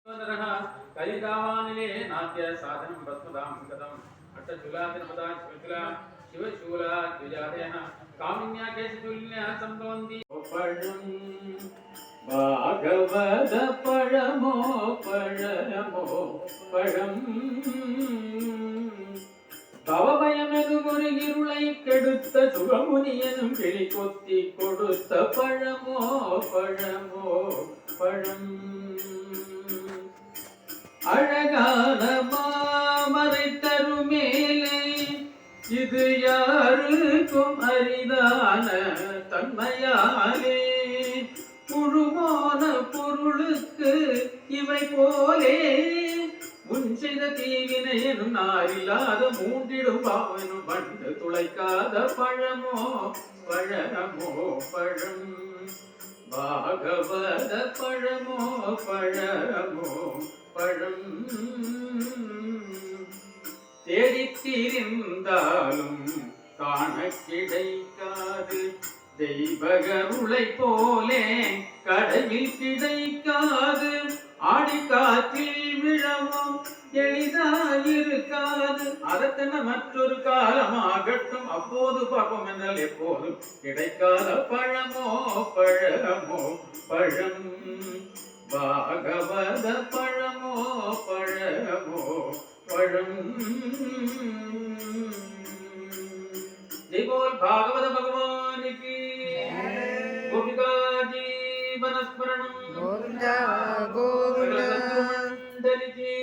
कलिकावानिले नाट्य साधनं भस्मदां गतम् अष्टशूलादिनपदा शिवशूला शिवशूला द्विजातयः कामिन्या केशतुल्य सम्भवन्ति भागवत पழமோ பழம் பவபயமெது ஒரு இருளை கெடுத்த சுகமுனியனும் கிளி கொத்தி கொடுத்த பழமோ பழம் அழகான மாமரை தருமேலே இது யாருக்கும் அரிதான தன்மையாலே புழுமான பொருளுக்கு இவை போலே முன் செய்த தீவினை எனும் நாரில்லாத மூன்றிடும் பாவனும் பண்டு துளைக்காத பழமோ பழம் பாகவத பழமோ பழம் தேடித் திரிந்தாலும் காண கிடைக்காது தெய்வகருளை போலே கடவில் கிடைக்காது ஆடிக்காற்றில் விழவும் எளிதாயிருக்காது அதற்கென மற்றொரு காலமாகட்டும் அப்போது பார்ப்போம் என்றால் எப்போதும் கிடைக்காத பழமோ பழம் பாகவத பழமோ பழம் जय बोल भागवत भगवान की गोपिका जीवन स्मरण गोविंदा गोविंदा की